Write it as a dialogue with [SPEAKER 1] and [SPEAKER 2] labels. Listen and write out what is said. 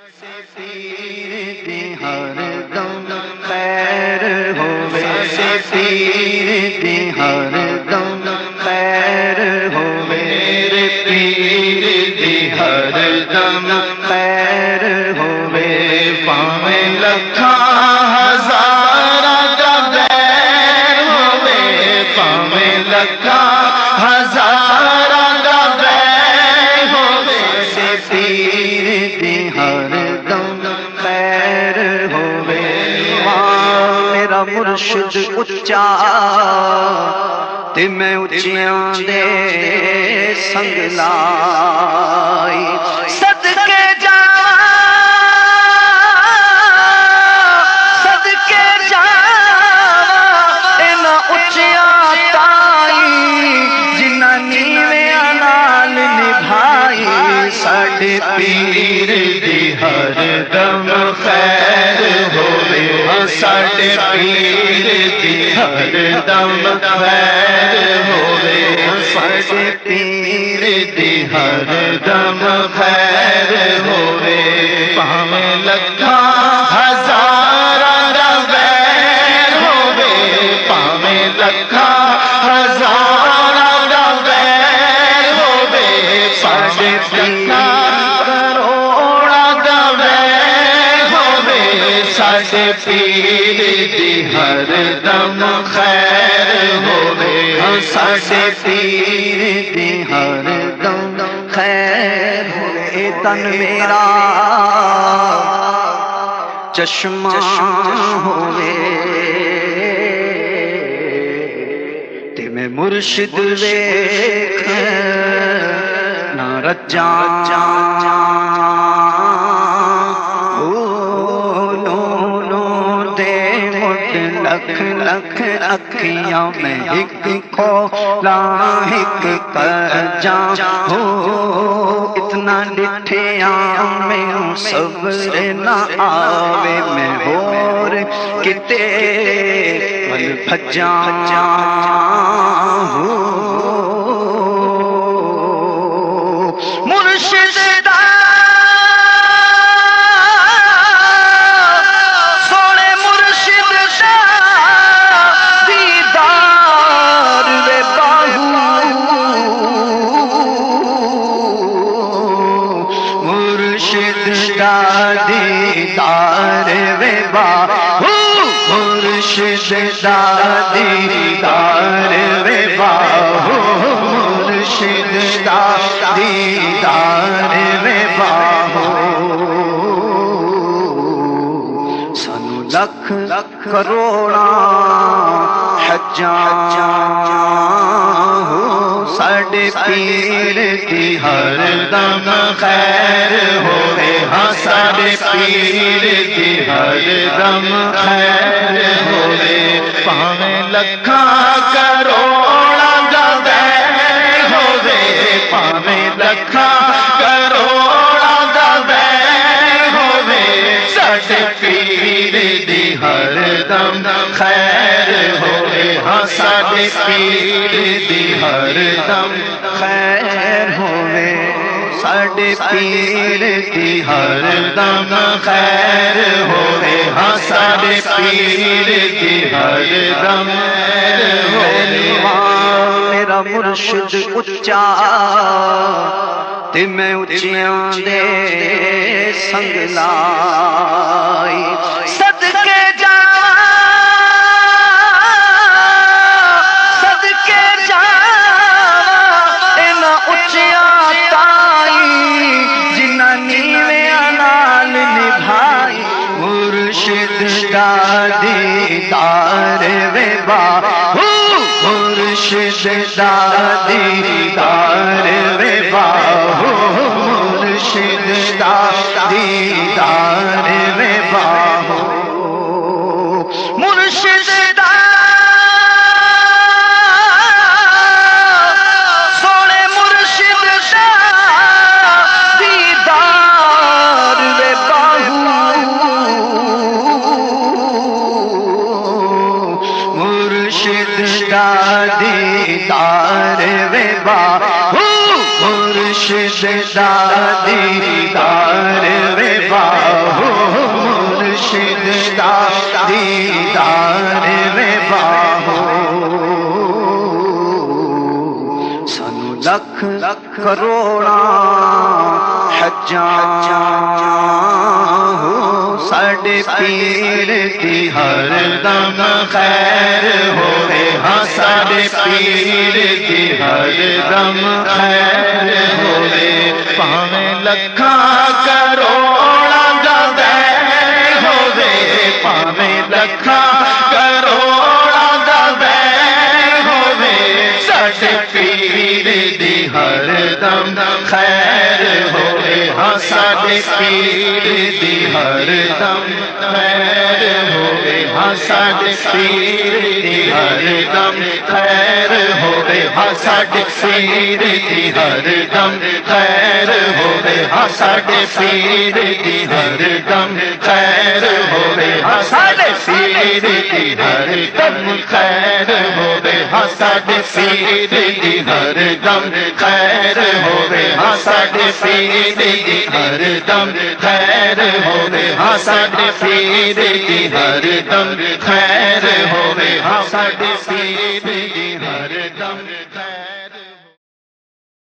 [SPEAKER 1] پیر دی ہر دم خیر ہووے، پیر دی ہر دم خیر ہووے، میرے پیر دی ہر دم خیر ہووے، پاویں لکھاں ہزاراں دا بیر ہووے، پاویں لکھاں ہزاراں دا بیر ہووے، پیر دی ہر دم خیر ہووے۔ میرا مرشد اچا تے میں اچیاں دے سنگ لائی، صدقے جا صدقے جا انہاں اچیاں تائی جنہاں نیویاں نال نبھائی، ساڈے پیر دی ہر دم خیر ہووے، ساڈے پیر دی ہر دم خیر ہووے، ساڈے پیر دی ہر دم خیر ہووے، پاویں لکھاں ہزاراں دا ویر ہووے، پاویں لکھاں ہزاراں دا ویر ہووے، ساڈے ساڈے پیر دی ہر دم خیر ہووے، ساڈے پیر دی ہر دم خیر ہووے۔ اے تن میرا چشمہ ہووے تے میں مرشد ویکھ نہ رجاں، لکھ لکھ اکھیاں میں ایک کھولاں ایک کر جاں، ہو اتنا ڈٹھیاں میں صبر نہ آوے، میں ہور کتے ول بھجاں، ہو مرشد دیدار وے باہو، مرشد دا دیدار وے باہو، مرشد دا دیدار وے باہو، سانو لکھ کروڑاں حجاں، ساڈے پیر دی ہر دم خیر ہووے، ہاں ساڈے پیر دی ہر دم خیر ہووے، پاویں لکھاں کروڑاں دا ویر ہووے، پاویں لکھاں کروڑاں دا ویر ہووے، ساڈے پیر دی ہر دم خیر ہووے، ہاں ساڈے پیر دی ہر دم خیر ہووے، ساڈے پیر دی ہر دم خیر ہووے، ہاں ساڈے پیر دی ہر دم خیر ہووے۔ میرا مرشد اچا تے میں اچیاں دے سنگ لائی، صدقے جا صدقے جا انہاں اچیاں تائی جنہاں نیویاں نال نبھائی، مرشد دا دیدار وے باہو، مرشد دا دیدار وے باہو، مرشد دا دیدار وے باہو، مرشد دا سونے مرشد دا دیدار وے باہو، مرشد دا دیدار وے باہو، مرشد دا دیدار وے باہو۔ دیدار وے باہو سانو لکھ کروڑاں حجاں ساڈے پیر دی ہر دم خیر ہوے ہاں ساڈے پیر دی ہر دم خیر ہوے پاویں لکھاں کروڑاں دا دیر ہوے پاویں لکھاں کروڑاں دا دیر ہوے ساڈے پیر دی ہر دم خیر ہوے ہاں ساڈے پیر دی ہر دم خیر ہوے ہاں ساڈے پیر دی ہر دم خیر ہوے ہاں ساڈے پیر دی ہر دم خیر ہوے ہاں ساڈے پیر دی ہر دم خیر ہوے ہاں ساڈے پیر دی ہر دم خیر ہوے ہاں ساڈے پیر دی ہر دم خیر ہوے ہاں ساڈے پیر دی ہر دم خیر ہوے ہاں ساڈے پیر دی ہر دم خیر ہوے ہاں ساڈے پیر